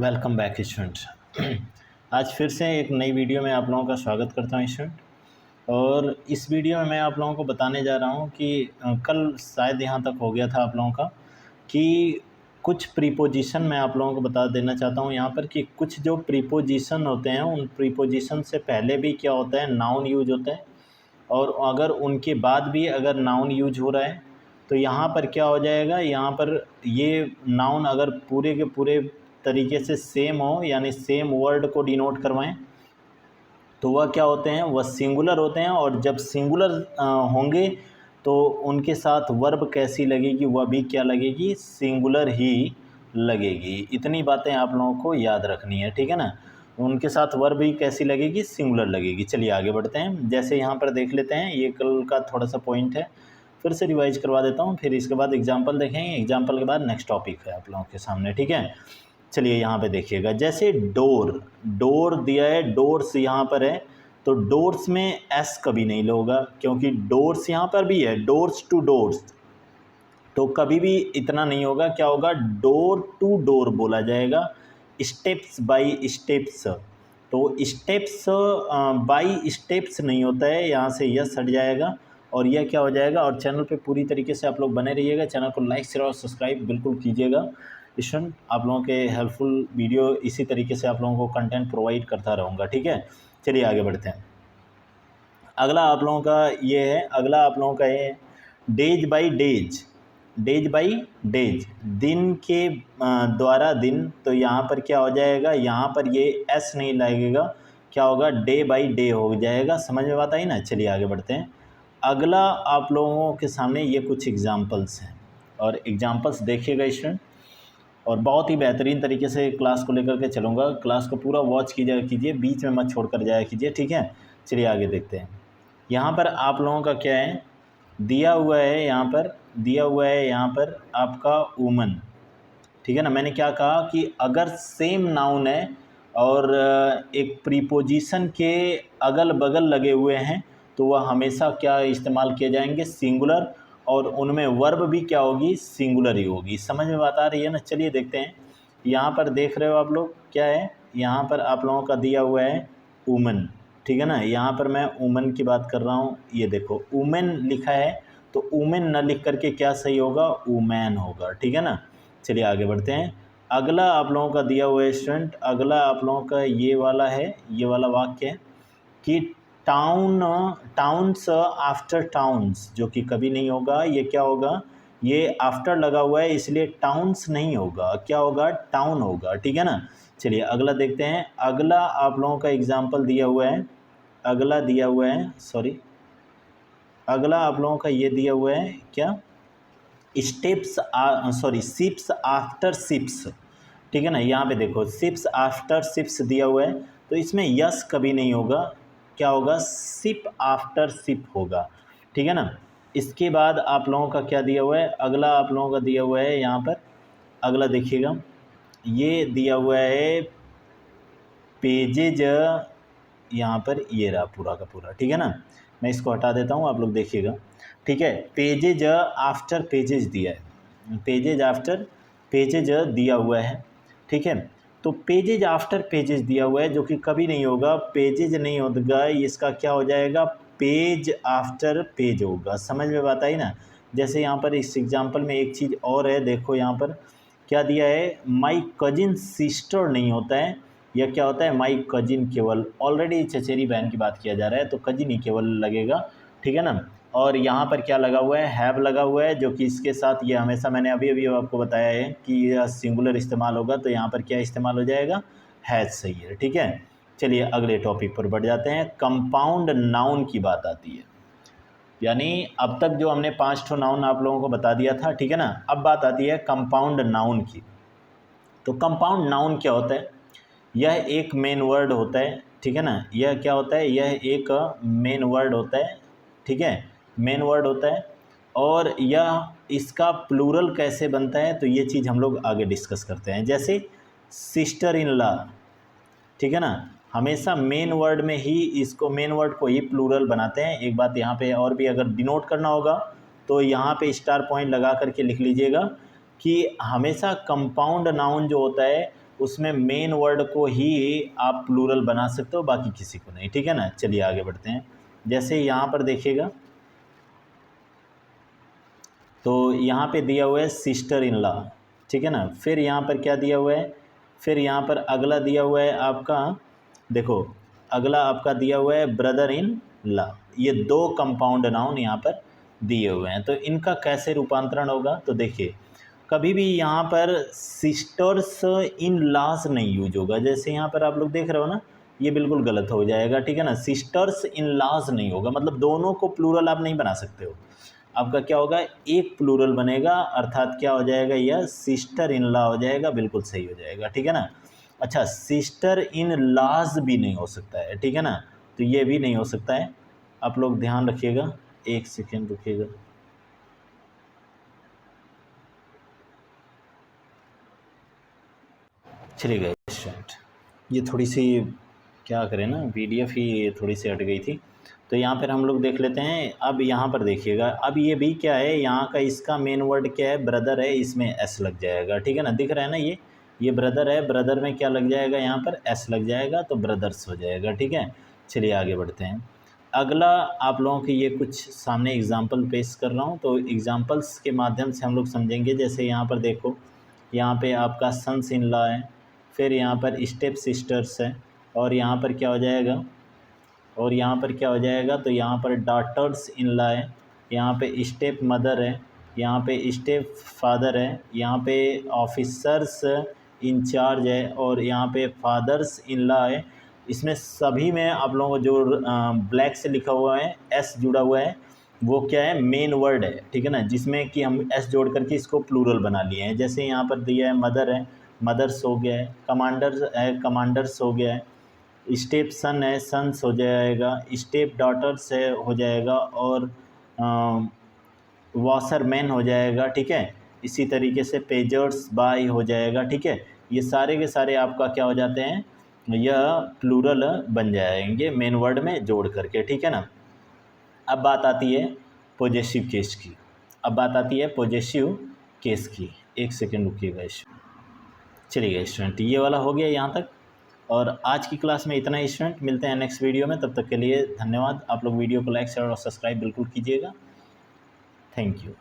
Welcome back student. आज फिर से एक नई वीडियो में आप लोगों का स्वागत करता हूँ स्टूडेंट। और इस वीडियो में मैं आप लोगों को बताने जा रहा हूँ कि कल शायद यहाँ तक हो गया था आप लोगों का कि कुछ प्रीपोजिशन मैं आप लोगों को बता देना चाहता हूँ यहाँ पर कि कुछ जो प्रीपोजिशन होते हैं उन प्रीपोजिशन से पहले भी क्या होता है, नाउन यूज होता है। और अगर उनके बाद भी अगर नाउन यूज हो रहा है तो यहाँ पर क्या हो जाएगा, यहाँ पर ये नाउन अगर पूरे के पूरे तरीके से सेम हो यानी सेम वर्ड को डिनोट करवाएं तो वह क्या होते हैं, वह सिंगुलर होते हैं। और जब सिंगुलर होंगे तो उनके साथ वर्ब कैसी लगेगी, वह भी क्या लगेगी, सिंगुलर ही लगेगी। इतनी बातें आप लोगों को याद रखनी है, ठीक है ना। उनके साथ वर्ब भी कैसी लगेगी, सिंगुलर लगेगी। चलिए आगे बढ़ते हैं। जैसे यहाँ पर देख लेते हैं, ये कल का थोड़ा सा पॉइंट है, फिर से रिवाइज करवा देता हूँ, फिर इसके बाद एग्जाम्पल देखेंगे। एग्जाम्पल के बाद नेक्स्ट टॉपिक है आप लोगों के सामने, ठीक है। चलिए यहाँ पे देखिएगा, जैसे डोर, डोर दिया है, डोर्स यहाँ पर है, तो डोर्स में एस कभी नहीं होगा क्योंकि डोर्स यहाँ पर भी है, डोर्स टू डोर्स, तो कभी भी इतना नहीं होगा। क्या होगा, डोर टू डोर बोला जाएगा। स्टेप्स बाय स्टेप्स, तो स्टेप्स बाय स्टेप्स नहीं होता है, यहाँ से यस हट जाएगा और यह क्या हो जाएगा। और चैनल पे पूरी तरीके से आप लोग बने रहिएगा, चैनल को लाइक शेयर और सब्सक्राइब बिल्कुल कीजिएगा। स्टूडेंट, आप लोगों के हेल्पफुल वीडियो इसी तरीके से आप लोगों को कंटेंट प्रोवाइड करता रहूँगा, ठीक है। चलिए आगे बढ़ते हैं। अगला आप लोगों का ये है, अगला आप लोगों का ये है days by days, days by days, दिन के द्वारा दिन। तो यहाँ पर क्या हो जाएगा, यहाँ पर ये एस नहीं लगेगा, क्या होगा, डे बाई डे हो जाएगा। समझ में बात आई ना। चलिए आगे बढ़ते हैं। अगला आप लोगों के सामने ये कुछ एग्जाम्पल्स हैं और एग्जाम्पल्स देखिएगा स्टूडेंट, और बहुत ही बेहतरीन तरीके से क्लास को लेकर के चलूँगा। क्लास को पूरा वॉच कीजिए, बीच में मत छोड़ कर जाया कीजिए, ठीक है। चलिए आगे देखते हैं। यहाँ पर आप लोगों का क्या है, दिया हुआ है, यहाँ पर दिया हुआ है, यहाँ पर आपका वुमन, ठीक है ना। मैंने क्या कहा कि अगर सेम नाउन है और एक प्रीपोजिशन के अगल बगल लगे हुए हैं तो वह हमेशा क्या इस्तेमाल किए जाएंगे, सिंगुलर, और उनमें वर्ब भी क्या होगी, सिंगुलर ही होगी। समझ में बात आ रही है ना। चलिए देखते हैं। यहाँ पर देख रहे हो आप लोग, क्या है, यहाँ पर आप लोगों का दिया हुआ है वुमन, ठीक है ना। यहाँ पर मैं वुमन की बात कर रहा हूँ, ये देखो वुमेन लिखा है, तो वुमेन न लिख करके क्या सही होगा, वुमैन होगा, ठीक है ना। चलिए आगे बढ़ते हैं। अगला आप लोगों का दिया हुआ है स्टूडेंट, अगला आप लोगों का ये वाला है, ये वाला वाक्य है कि टाउन, टाउन्स आफ्टर टाउन्स, जो कि कभी नहीं होगा। ये क्या होगा, ये आफ्टर लगा हुआ है इसलिए टाउन्स नहीं होगा, क्या होगा, टाउन होगा, ठीक है ना। चलिए अगला देखते हैं। अगला आप लोगों का एग्जाम्पल दिया हुआ है, अगला दिया हुआ है, सॉरी, अगला आप लोगों का ये दिया हुआ है, क्या, steps, sorry, ships after ships, ठीक है ना। यहाँ पे देखो शिप्स आफ्टर शिप्स दिया हुआ है, तो इसमें यस कभी नहीं होगा, क्या होगा, शिप आफ्टर शिप होगा, ठीक है ना। इसके बाद आप लोगों का क्या दिया हुआ है, अगला आप लोगों का दिया हुआ है यहाँ पर, अगला देखिएगा, ये दिया हुआ है पेजेज, यहाँ पर ये रहा पूरा का पूरा, ठीक है ना। मैं इसको हटा देता हूँ, आप लोग देखिएगा, ठीक है। पेजेज आफ्टर पेजेज दिया है, पेजेज आफ्टर पेजेज दिया हुआ है, ठीक है। तो पेजेज आफ्टर पेजेज दिया हुआ है जो कि कभी नहीं होगा, पेजेज नहीं होगा, इसका क्या हो जाएगा, पेज आफ्टर पेज होगा। समझ में बात आई ना। जैसे यहाँ पर इस एग्जाम्पल में एक चीज़ और है, देखो यहाँ पर क्या दिया है, माई कजिन सिस्टर नहीं होता है, यह क्या होता है, माई कजिन केवल। ऑलरेडी चचेरी बहन की बात किया जा रहा है तो कजिन ही केवल लगेगा, ठीक है ना। और यहाँ पर क्या लगा हुआ है, हैव लगा हुआ है, जो कि इसके साथ ये हमेशा मैंने अभी अभी आपको बताया है कि यह सिंगुलर इस्तेमाल होगा, तो यहाँ पर क्या इस्तेमाल हो जाएगा, हैज, सही है, ठीक है। चलिए अगले टॉपिक पर बढ़ जाते हैं। कंपाउंड नाउन की बात आती है, यानी अब तक जो हमने 5 ठो नाउन आप लोगों को बता दिया था, ठीक है ना। अब बात आती है कंपाउंड नाउन की। तो कंपाउंड नाउन क्या होता है, यह एक मेन वर्ड होता है, ठीक है ना। यह क्या होता है, यह एक मेन वर्ड होता है, ठीक है, मेन वर्ड होता है। और यह इसका प्लूरल कैसे बनता है तो ये चीज़ हम लोग आगे डिस्कस करते हैं। जैसे सिस्टर इन लॉ, ठीक है ना, हमेशा मेन वर्ड में ही इसको, मेन वर्ड को ही प्लूरल बनाते हैं। एक बात यहाँ पे और भी अगर डिनोट करना होगा तो यहाँ पे स्टार पॉइंट लगा करके लिख लीजिएगा कि हमेशा कंपाउंड नाउन जो होता है उसमें मेन वर्ड को ही आप प्लूरल बना सकते हो, बाकी किसी को नहीं, ठीक है ना। चलिए आगे बढ़ते हैं। जैसे यहाँ पर देखिएगा तो यहाँ पे दिया हुआ है सिस्टर इन लॉ, ठीक है ना। फिर यहाँ पर क्या दिया हुआ है, फिर यहाँ पर अगला दिया हुआ है आपका, देखो अगला आपका दिया हुआ है ब्रदर इन लॉ। ये दो कंपाउंड नाउन यहाँ पर दिए हुए हैं, तो इनका कैसे रूपांतरण होगा। तो देखिए कभी भी यहाँ पर सिस्टर्स इन लॉज नहीं यूज होगा। जैसे यहाँ पर आप लोग देख रहे हो ना, ये बिल्कुल गलत हो जाएगा, ठीक है ना। सिस्टर्स इन लॉज नहीं होगा, मतलब दोनों को प्लूरल आप नहीं बना सकते हो। आपका क्या होगा, एक प्लूरल बनेगा, अर्थात क्या हो जाएगा, यह सिस्टर इन लॉ हो जाएगा, बिल्कुल सही हो जाएगा, ठीक है ना। अच्छा, सिस्टर इन लॉज भी नहीं हो सकता है, ठीक है ना, तो ये भी नहीं हो सकता है। आप लोग ध्यान रखिएगा, एक सेकेंड रुकिएगा। चलिए स्टूडेंट, ये थोड़ी सी क्या करें ना, PDF ही थोड़ी सी हट गई थी, तो यहाँ पर हम लोग देख लेते हैं। अब यहाँ पर देखिएगा, अब ये भी क्या है, यहाँ का इसका मेन वर्ड क्या है, ब्रदर है, इसमें एस लग जाएगा, ठीक है ना। दिख रहा है ना, ये ब्रदर है, ब्रदर में क्या लग जाएगा, यहाँ पर एस लग जाएगा, तो ब्रदर्स हो जाएगा, ठीक है। चलिए आगे बढ़ते हैं। अगला आप लोगों के ये कुछ सामने एग्जाम्पल पेश कर रहा हूँ, तो एग्जाम्पल्स के माध्यम से हम लोग समझेंगे। जैसे यहाँ पर देखो, यहाँ पे आपका सन्स इन लॉ है, फिर यहाँ पर स्टेप सिस्टर्स है, और यहाँ पर क्या हो जाएगा, और यहाँ पर क्या हो जाएगा, तो यहाँ पर डॉटर्स इन लॉ है, यहाँ पे स्टेप मदर है, यहाँ पे स्टेप फादर है, यहाँ पे ऑफिसर्स इंचार्ज है, और यहाँ पे फादर्स इन लॉ है। इसमें सभी में आप लोगों को जो ब्लैक से लिखा हुआ है, एस जुड़ा हुआ है, वो क्या है, मेन वर्ड है, ठीक है ना, जिसमें कि हम एस जोड़ करके इसको प्लूरल बना लिए हैं। जैसे यहाँ पर दिया है मदर है, मदर्स हो गया है, कमांडर्स है, कमांडर्स हो गया है, स्टेप सन है, सन्स हो जाएगा, स्टेप डॉटर्स है हो जाएगा, और वॉशरमैन हो जाएगा, ठीक है। इसी तरीके से पेजर्स बाय हो जाएगा, ठीक है। ये सारे के सारे आपका क्या हो जाते हैं, यह प्लूरल बन जाएंगे मेन वर्ड में जोड़ करके, ठीक है ना। अब बात आती है पॉजेसिव केस की, अब बात आती है पॉजेसिव केस की। एक सेकेंड रुकिएगा। चलिए स्टूडेंट, ये वाला हो गया यहाँ तक, और आज की क्लास में इतना ही स्टूडेंट। मिलते हैं नेक्स्ट वीडियो में, तब तक के लिए धन्यवाद। आप लोग वीडियो को लाइक शेयर और सब्सक्राइब बिल्कुल कीजिएगा। Thank you.